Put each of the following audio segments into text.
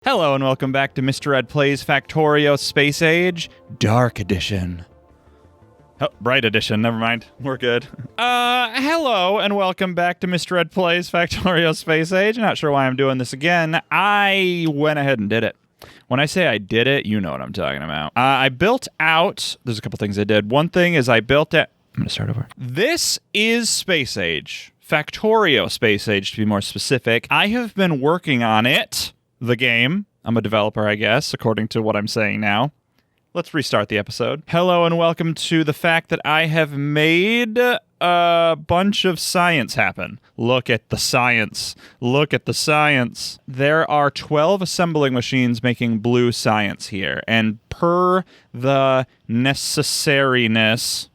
Hello and welcome back to Mr. Ed Plays Factorio Space Age Dark Edition. Oh, Bright Edition, never mind. We're good. Hello and welcome back to Mr. Ed Plays Factorio Space Age. Not sure why I'm doing this again. I went ahead and did it. When I say I did it, you know what I'm talking about. I built out... There's a couple things I did. One thing is I built it... I'm going to start over. This is Space Age. Factorio Space Age, to be more specific. I have been working on it... The game. I'm a developer, I guess, according to what I'm saying now. Let's restart the episode. Hello and welcome to the fact that I have made a bunch of science happen. Look at the science. Look at the science. There are 12 assembling machines making blue science here. And per the necessariness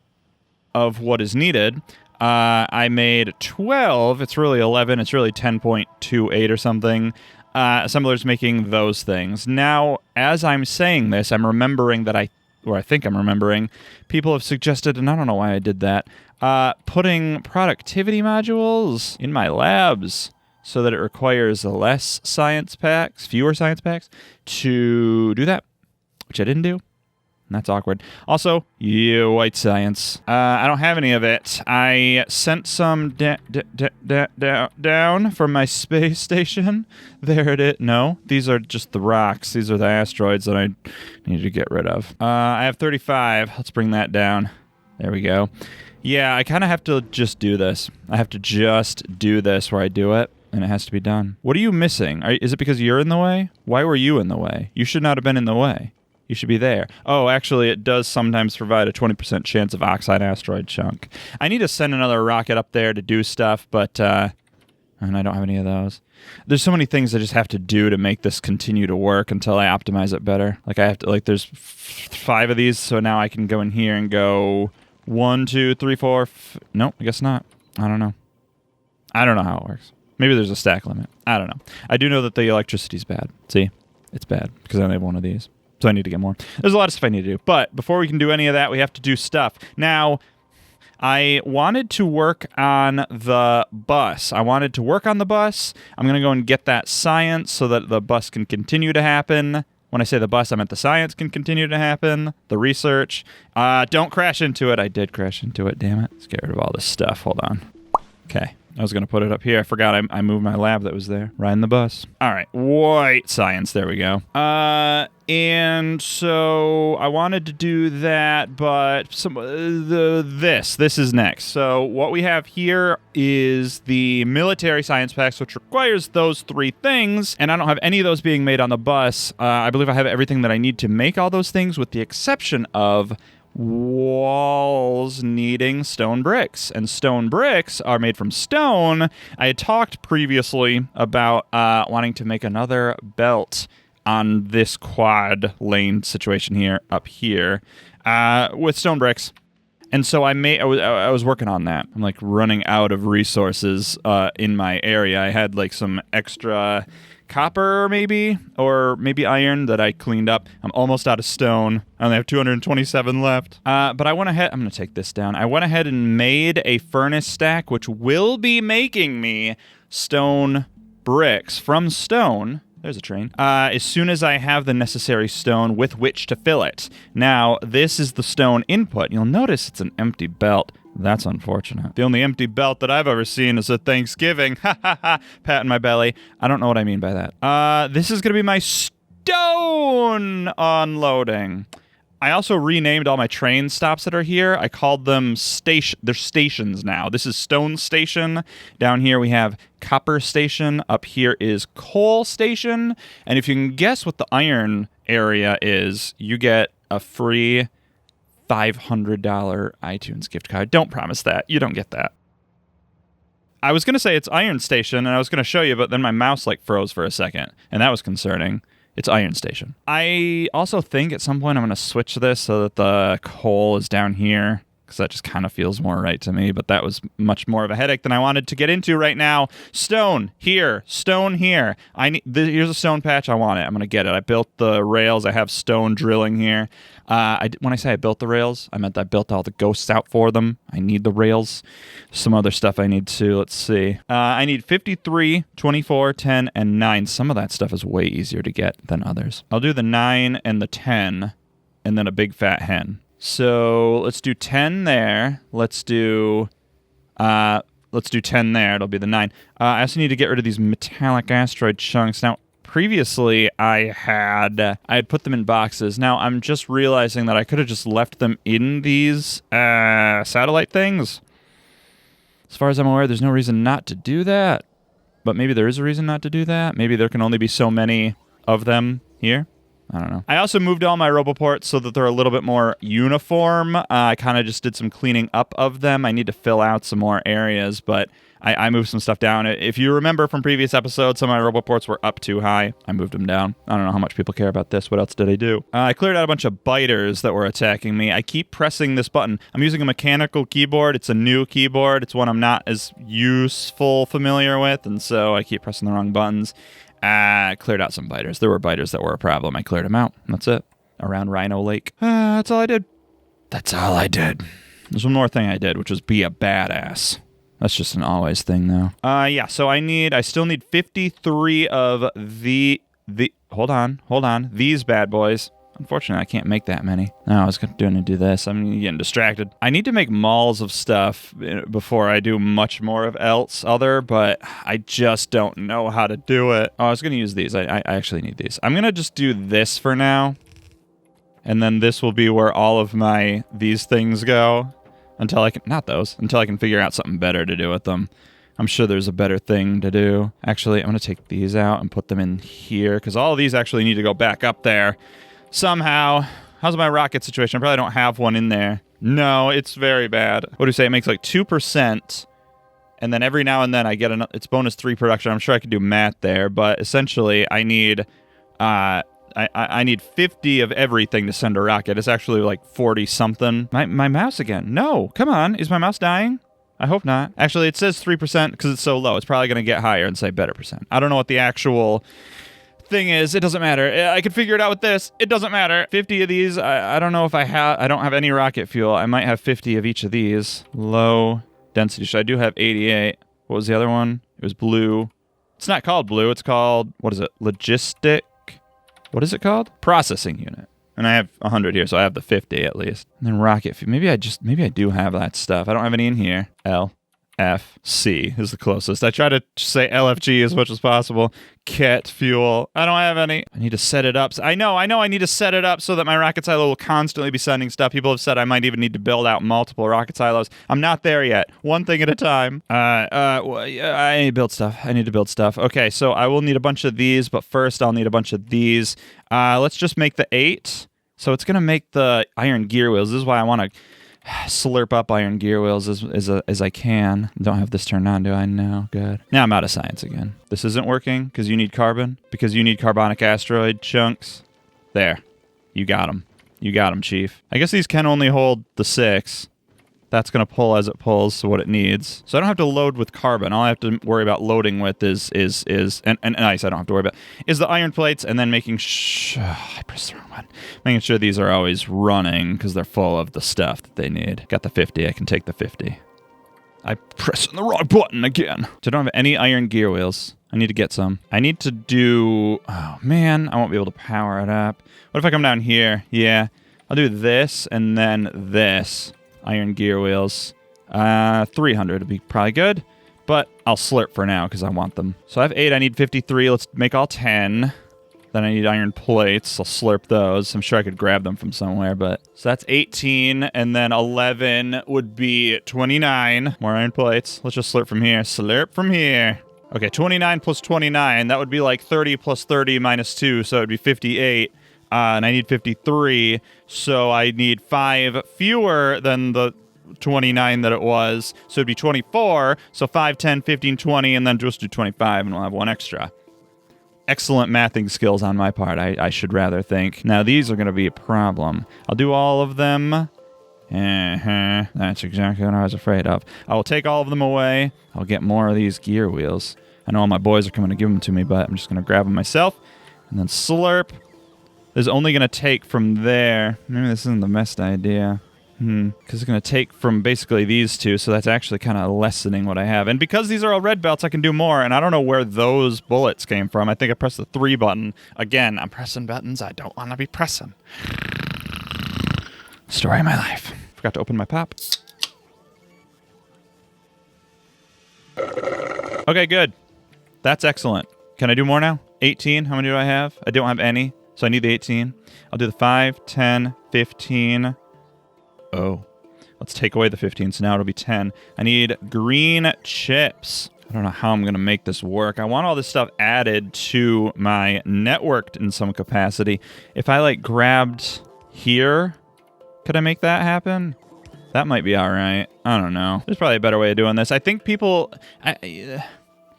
of what is needed, I made 12. It's really 11. It's really 10.28 or something. Assemblers making those things. Now, as I'm saying this, I'm remembering that I think I'm remembering, people have suggested, and I don't know why I did that, putting productivity modules in my labs so that it requires fewer science packs to do that, which I didn't do. And that's awkward. Also, white science. I don't have any of it. I sent some down from my space station. There it is. No, these are just the rocks. These are the asteroids that I need to get rid of. I have 35. Let's bring that down. There we go. Yeah, I kind of have to just do this. I have to just do this where I do it, and it has to be done. What are you missing? Is it because you're in the way? Why were you in the way? You should not have been in the way. You should be there. Oh, actually, it does sometimes provide a 20% chance of oxide asteroid chunk. I need to send another rocket up there to do stuff, but and I don't have any of those. There's so many things I just have to do to make this continue to work until I optimize it better. Like I have to, there's 5 of these, so now I can go in here and go 1, 2, 3, 4. Nope, I guess not. I don't know. I don't know how it works. Maybe there's a stack limit. I don't know. I do know that the electricity's bad. See, it's bad because I only have one of these. So I need to get more. There's a lot of stuff I need to do. But before we can do any of that, we have to do stuff. Now, I wanted to work on the bus. I'm going to go and get that science so that the bus can continue to happen. When I say the bus, I meant the science can continue to happen. The research. Don't crash into it. I did crash into it, damn it. Let's get rid of all this stuff. Hold on. Okay. I was going to put it up here. I forgot I moved my lab that was there. Riding the bus. All right. White science. There we go. And so I wanted to do that, but this is next. So what we have here is the military science packs, which requires those 3 things. And I don't have any of those being made on the bus. I believe I have everything that I need to make all those things with the exception of walls needing stone bricks, and stone bricks are made from stone. I had talked previously about wanting to make another belt on this quad lane situation here, up here, with stone bricks. And so I was working on that. I'm like running out of resources in my area. I had like some extra copper or maybe iron that I cleaned up. I'm almost out of stone. I only have 227 left. But I went ahead, I'm going to take this down. I went ahead and made a furnace stack, which will be making me stone bricks from stone. There's a train. As soon as I have the necessary stone with which to fill it. Now, this is the stone input. You'll notice it's an empty belt. That's unfortunate. The only empty belt that I've ever seen is at Thanksgiving. Ha ha ha. Pat in my belly. I don't know what I mean by that. This is going to be my stone unloading. I also renamed all my train stops that are here. I called them they're stations now. This is Stone Station. Down here we have Copper Station. Up here is Coal Station. And if you can guess what the iron area is, you get a free $500 iTunes gift card. Don't promise that. You don't get that. I was going to say it's Iron Station, and I was going to show you, but then my mouse froze for a second, and that was concerning. It's Iron Station. I also think at some point I'm going to switch this so that the coal is down here. because that just kind of feels more right to me, but that was much more of a headache than I wanted to get into right now. Stone here. Stone here. Here's a stone patch. I want it. I'm going to get it. I built the rails. I have stone drilling here. When I say I built the rails, I meant I built all the ghosts out for them. I need the rails. Some other stuff I need too. Let's see. I need 53, 24, 10, and 9. Some of that stuff is way easier to get than others. I'll do the 9 and the 10, and then a big fat hen. So let's do 10 there. Let's do 10 there. It'll be the 9. I also need to get rid of these metallic asteroid chunks. Now, previously, I had put them in boxes. Now, I'm just realizing that I could have just left them in these satellite things. As far as I'm aware, there's no reason not to do that. But maybe there is a reason not to do that. Maybe there can only be so many of them here. I don't know. I also moved all my roboports so that they're a little bit more uniform. I kind of just did some cleaning up of them. I need to fill out some more areas, but I moved some stuff down. If you remember from previous episodes, some of my roboports were up too high. I moved them down. I don't know how much people care about this. What else did I do? I cleared out a bunch of biters that were attacking me. I keep pressing this button. I'm using a mechanical keyboard. It's a new keyboard. It's one I'm not as familiar with, and so I keep pressing the wrong buttons. I cleared out some biters. There were biters that were a problem. I cleared them out. That's it. Around Rhino Lake. That's all I did. There's one more thing I did, which was be a badass. That's just an always thing, though. Yeah, so I still need 53 of hold on. These bad boys. Unfortunately, I can't make that many. No, I was going to do this. I'm getting distracted. I need to make malls of stuff before I do much more of other, but I just don't know how to do it. Oh, I was going to use these. I actually need these. I'm going to just do this for now, and then this will be where all of these things go until I can figure out something better to do with them. I'm sure there's a better thing to do. Actually, I'm going to take these out and put them in here, because all of these actually need to go back up there. Somehow. How's my rocket situation? I probably don't have one in there. No, it's very bad. What do you say? It makes like 2%. And then every now and then I get it's bonus 3 production. I'm sure I could do math there. But essentially, I need I need 50 of everything to send a rocket. It's actually like 40-something. My mouse again. No, come on. Is my mouse dying? I hope not. Actually, it says 3% because it's so low. It's probably going to get higher and say better percent. I don't know what the actual thing is. It doesn't matter. I could figure it out with this. It doesn't matter. 50 of these. I don't know if I don't have any rocket fuel. I might have 50 of each of these. Low density. I do have 88. What was the other one? It was blue. It's not called blue. It's called, what is it? Logistic. What is it called? Processing unit. And I have 100 here, so I have the 50 at least. And then rocket fuel. Maybe I do have that stuff. I don't have any in here. LFC is the closest. I try to say LFG as much as possible. Ket fuel. I don't have any. I need to set it up. I know I need to set it up so that my rocket silo will constantly be sending stuff. People have said I might even need to build out multiple rocket silos. I'm not there yet. One thing at a time. I need to build stuff. Okay, so I will need a bunch of these, but first I'll need a bunch of these. Let's just make the 8. So it's going to make the iron gear wheels. This is why I want to slurp up iron gear wheels as I can. Don't have this turned on, do I? No. Good. Now I'm out of science again. This isn't working because you need carbon. Because you need carbonic asteroid chunks. There. You got them. You got them, Chief. I guess these can only hold the 6. That's going to pull as it pulls to what it needs. So I don't have to load with carbon. All I have to worry about loading with is and ice I don't have to worry about, is the iron plates, and then making I pressed the wrong one. Making sure these are always running because they're full of the stuff that they need. Got the 50. I can take the 50. I pressed the wrong button again. So I don't have any iron gear wheels. I need to get some. I need to do... Oh, man. I won't be able to power it up. What if I come down here? Yeah. I'll do this and then this. Iron gear wheels. 300 would be probably good, but I'll slurp for now because I want them. So I have 8. I need 53. Let's make all 10. Then I need iron plates. I'll slurp those. I'm sure I could grab them from somewhere, but... So that's 18, and then 11 would be 29. More iron plates. Let's just slurp from here. Slurp from here. Okay, 29 plus 29. That would be like 30 plus 30 minus 2, so it would be 58. And I need 53, so I need 5 fewer than the 29 that it was. So it'd be 24, so 5, 10, 15, 20, and then just do 25, and we'll have 1 extra. Excellent mathing skills on my part, I should rather think. Now, these are going to be a problem. I'll do all of them, That's exactly what I was afraid of. I will take all of them away. I'll get more of these gear wheels. I know all my boys are coming to give them to me, but I'm just going to grab them myself. And then slurp. This is only going to take from there. Maybe this isn't the best idea. Because it's going to take from basically these two, so that's actually kind of lessening what I have. And because these are all red belts, I can do more, and I don't know where those bullets came from. I think I pressed the 3 button. Again, I'm pressing buttons I don't want to be pressing. Story of my life. Forgot to open my pop. Okay, good. That's excellent. Can I do more now? 18. How many do I have? I don't have any, so I need the 18. I'll do the 5, 10, 15. Oh. Let's take away the 15, so now it'll be 10. I need green chips. I don't know how I'm going to make this work. I want all this stuff added to my network in some capacity. If I, like, grabbed here, could I make that happen? That might be all right. I don't know. There's probably a better way of doing this. I think people...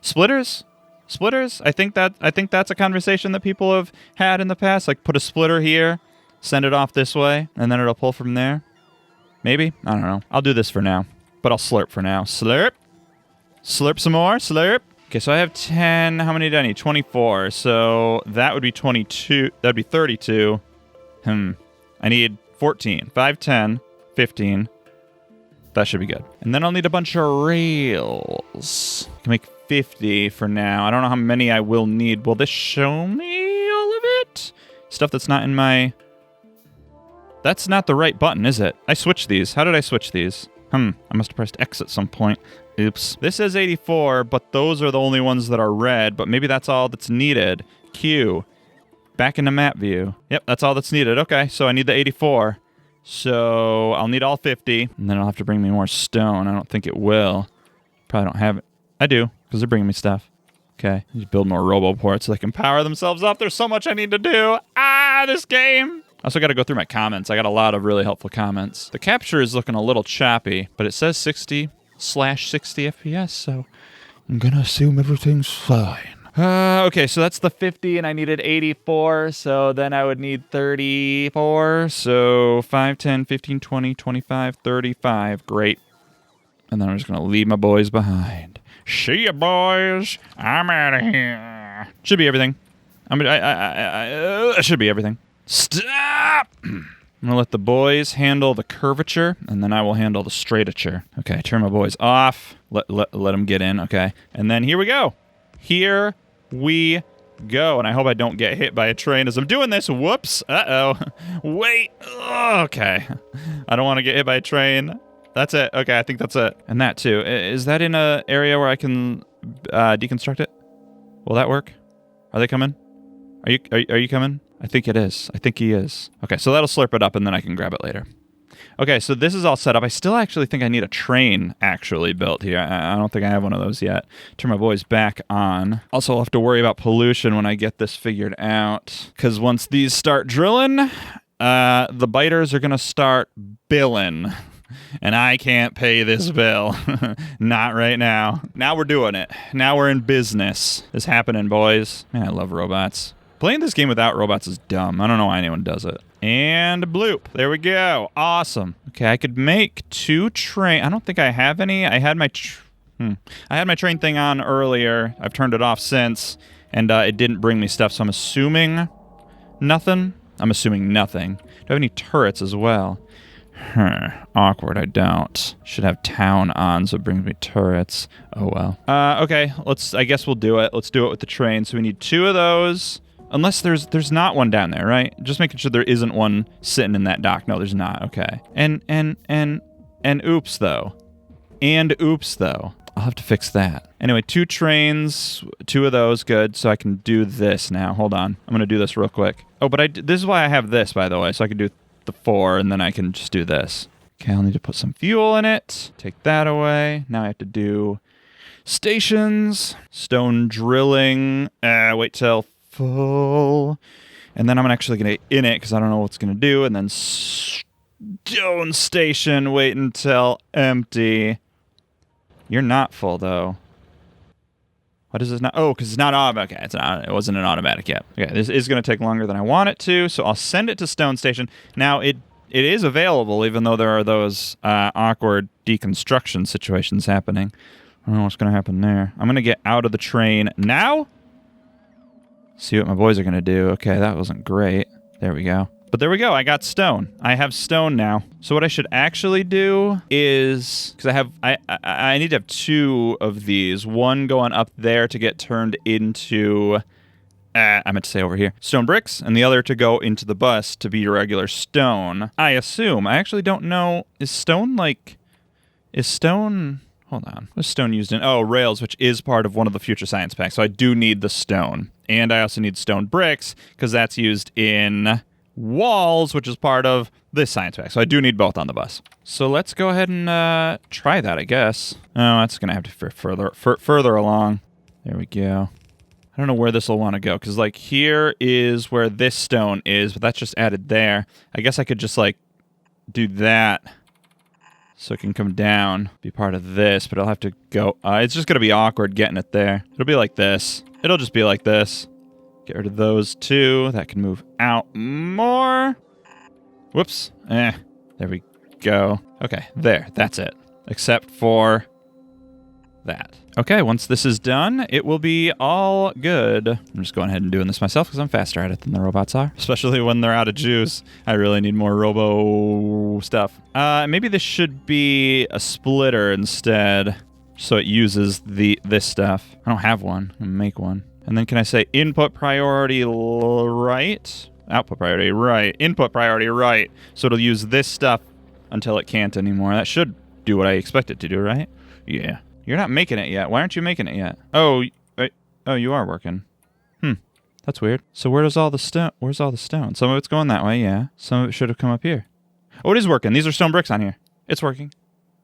splitters? Splitters? I think that's a conversation that people have had in the past. Like, put a splitter here, send it off this way, and then it'll pull from there. Maybe? I don't know. I'll do this for now. But I'll slurp for now. Slurp. Slurp some more. Slurp. Okay, so I have 10. How many did I need? 24. So that would be 22. That would be 32. I need 14. 5, 10, 15. That should be good. And then I'll need a bunch of rails. I can make 50 for now. I don't know how many I will need. Will this show me all of it? Stuff that's not in my... That's not the right button, is it? I switched these. How did I switch these? I must have pressed X at some point. Oops. This is 84, but those are the only ones that are red, but maybe that's all that's needed. Q. Back into map view. Yep, that's all that's needed. Okay, so I need the 84. So I'll need all 50, and then I'll have to bring me more stone. I don't think it will. Probably don't have it. I do, because they're bringing me stuff. Okay, just build more roboports so they can power themselves up. There's so much I need to do. This game. I also got to go through my comments. I got a lot of really helpful comments. The capture is looking a little choppy, but it says 60/60 FPS, so I'm going to assume everything's fine. Okay, so that's the 50, and I needed 84, so then I would need 34. So 5, 10, 15, 20, 25, 35. Great. And then I'm just going to leave my boys behind. See ya, boys. I'm out of here. Should be everything. Should be everything. Stop! I'm going to let the boys handle the curvature, and then I will handle the straightature. Okay, turn my boys off. Let them get in, okay. And then here we go. Here we go. And I hope I don't get hit by a train as I'm doing this. Whoops. Uh-oh. Wait. Okay. I don't want to get hit by a train. That's it. Okay, I think that's it. And that, too. Is that in an area where I can deconstruct it? Will that work? Are they coming? Are you coming? I think it is. I think he is. Okay, so that'll slurp it up, and then I can grab it later. Okay, so this is all set up. I still actually think I need a train actually built here. I don't think I have one of those yet. Turn my boys back on. Also, I'll have to worry about pollution when I get this figured out, because once these start drilling, the biters are going to start billing. And I can't pay this bill. Not right now. Now we're doing it. Now we're in business. It's happening, boys. Man, I love robots. Playing this game without robots is dumb. I don't know why anyone does it. And bloop. There we go. Awesome. Okay, I could make 2 train. I don't think I have any. I had my train thing on earlier. I've turned it off since, and it didn't bring me stuff, so I'm assuming nothing. I'm assuming nothing. Do I have any turrets as well? Awkward, I don't. Should have town on, so it brings me turrets. Oh well. Okay, I guess we'll do it. Let's do it with the train. So we need 2 of those. Unless there's not one down there, right? Just making sure there isn't one sitting in that dock. No, there's not. Okay. And oops though. And oops though. I'll have to fix that. Anyway, 2 trains, 2 of those, good. So I can do this now. Hold on. I'm gonna do this real quick. Oh, but this is why I have this, by the way. So I can do the 4, and then I can just do this. Okay, I'll need to put some fuel in it. Take that away. Now I have to do stations, stone drilling. Wait till full. And then I'm actually going to in it because I don't know what's going to do. And then stone station, wait until empty. You're not full, though. What is this not? Oh, because it's not automatic. Okay, it wasn't an automatic yet. Okay, this is going to take longer than I want it to, so I'll send it to Stone Station. Now, it it is available, even though there are those awkward deconstruction situations happening. I don't know what's going to happen there. I'm going to get out of the train now. See what my boys are going to do. Okay, that wasn't great. There we go. But there we go. I got stone. I have stone now. So what I should actually do is, because I need to have 2 of these. One going up there to get turned into, I meant to say over here, stone bricks, and the other to go into the bus to be regular stone. I assume. I actually don't know. Is stone, hold on. What's stone used in? Oh, rails, which is part of one of the future science packs. So I do need the stone. And I also need stone bricks, because that's used in walls, which is part of this science pack. So I do need both on the bus. So let's go ahead and try that, I guess. Oh, that's going to have to be further along. There we go. I don't know where this will want to go, because, like, here is where this stone is, but that's just added there. I guess I could just, like, do that so it can come down, be part of this, but I'll have to go... it's just going to be awkward getting it there. It'll be like this. It'll just be like this. Get rid of those 2. That can move out more. Whoops. There we go. Okay, there. That's it. Except for that. Okay, once this is done, it will be all good. I'm just going ahead and doing this myself because I'm faster at it than the robots are. Especially when they're out of juice. I really need more robo stuff. Maybe this should be a splitter instead, so it uses this stuff. I don't have one. I'm gonna make one. And then can I say input priority right? Output priority right. Input priority right. So it'll use this stuff until it can't anymore. That should do what I expect it to do, right? Yeah. You're not making it yet. Why aren't you making it yet? Oh, you are working. That's weird. So where's all the stone? Where's all the stone? Some of it's going that way, yeah. Some of it should have come up here. Oh, it is working. These are stone bricks on here. It's working.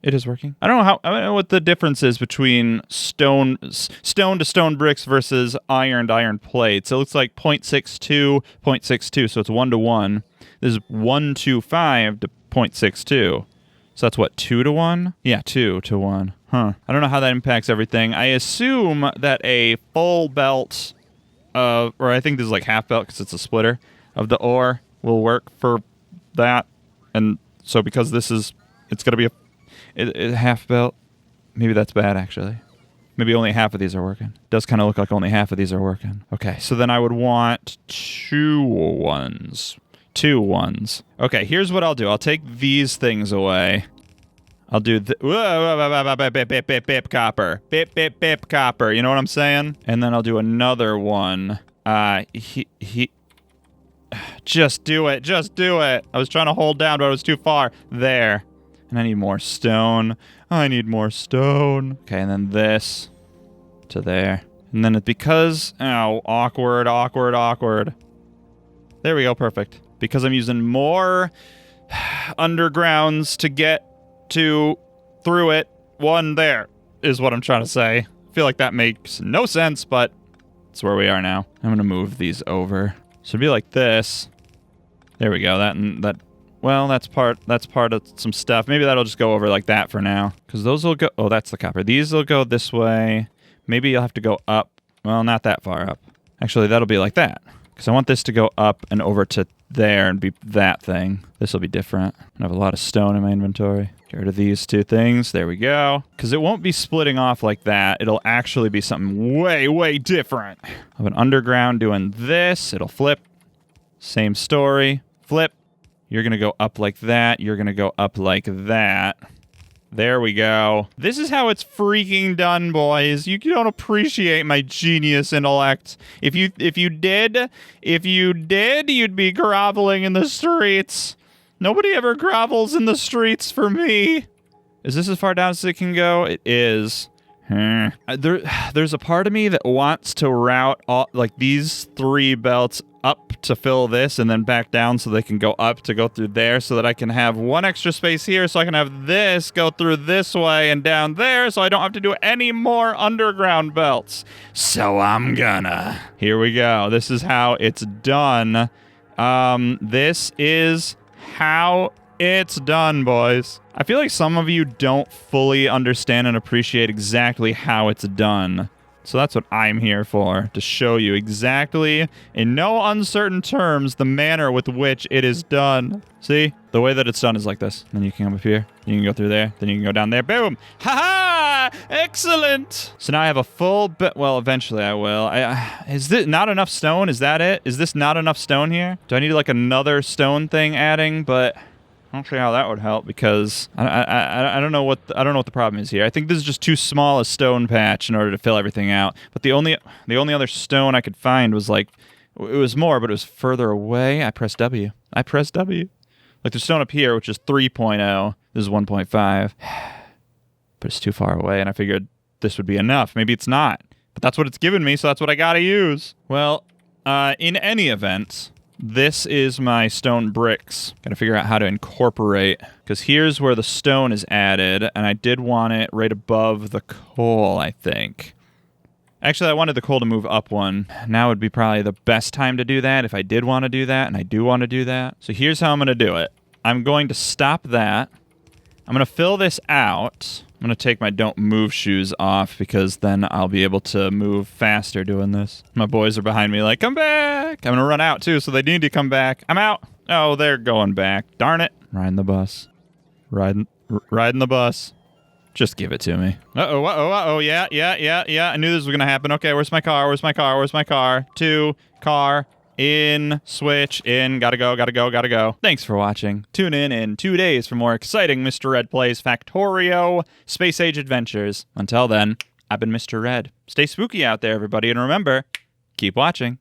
It is working. I don't know what the difference is between stone to stone bricks versus iron plates. It looks like 0.62, 0.62, so it's 1-to-1. This is 125 to 0.62. So that's what, 2-to-1? Yeah, 2-to-1. Huh. I don't know how that impacts everything. I assume that a full belt of, or I think this is like half belt because it's a splitter, of the ore will work for that. And so because this is, it's going to be a half belt. Maybe that's bad, actually. Maybe only half of these are working. Does kind of look like only half of these are working. Okay, so then I would want 2 ones. 2 ones. Okay, here's what I'll do. I'll take these things away. I'll do bip copper. Bip copper. You know what I'm saying? And then I'll do another one. Just do it. Just do it. I was trying to hold down, but it was too far. There. And I need more stone. I need more stone. Okay, and then this to there. And then because... Oh, awkward. There we go. Perfect. Because I'm using more undergrounds to get through it. One there is what I'm trying to say. I feel like that makes no sense, but it's where we are now. I'm going to move these over. So it'd be like this. There we go. Well, that's part of some stuff. Maybe that'll just go over like that for now. Because those will go... Oh, that's the copper. These will go this way. Maybe you'll have to go up. Well, not that far up. Actually, that'll be like that. Because I want this to go up and over to there and be that thing. This will be different. I have a lot of stone in my inventory. Get rid of these 2 things. There we go. Because it won't be splitting off like that. It'll actually be something way different. I have an underground doing this. It'll flip. Same story. Flip. You're going to go up like that. You're going to go up like that. There we go. This is how it's freaking done, boys. You don't appreciate my genius intellect. If you did, you'd be groveling in the streets. Nobody ever grovels in the streets for me. Is this as far down as it can go? It is. There's a part of me that wants to route all, like, these 3 belts up to fill this and then back down so they can go up to go through there so that I can have 1 extra space here so I can have this go through this way and down there so I don't have to do any more underground belts. So I'm gonna. Here we go. This is how it's done. This is how it's done, boys. I feel like some of you don't fully understand and appreciate exactly how it's done. So that's what I'm here for, to show you exactly, in no uncertain terms, the manner with which it is done. See? The way that it's done is like this. Then you can come up here, you can go through there, then you can go down there. Boom! Ha-ha! Excellent! So now I have a full bit. Well, eventually I will. Is this not enough stone? Is that it? Is this not enough stone here? Do I need like another stone thing adding? But I don't see how that would help because I don't know what the problem is here. I think this is just too small a stone patch in order to fill everything out. But the only other stone I could find was like, it was more, but it was further away. I pressed W. Like there's stone up here, which is 3.0. This is 1.5. But it's too far away, and I figured this would be enough. Maybe it's not. But that's what it's given me, so that's what I gotta use. Well, in any event, this is my stone bricks. Gotta figure out how to incorporate, because here's where the stone is added, and I did want it right above the coal, I think. Actually, I wanted the coal to move up one. Now would be probably the best time to do that if I did want to do that, and I do want to do that. So here's how I'm going to do it. I'm going to stop that. I'm going to fill this out. I'm going to take my don't move shoes off because then I'll be able to move faster doing this. My boys are behind me like, come back. I'm going to run out too, so they need to come back. I'm out. Oh, they're going back. Darn it. Riding the bus. Riding the bus. Just give it to me. Uh-oh, yeah. I knew this was gonna happen. Okay, where's my car? To car, in, switch, in, gotta go. Thanks for watching. Tune in 2 days for more exciting Mr. Red Plays Factorio Space Age Adventures. Until then, I've been Mr. Red. Stay spooky out there, everybody, and remember, keep watching.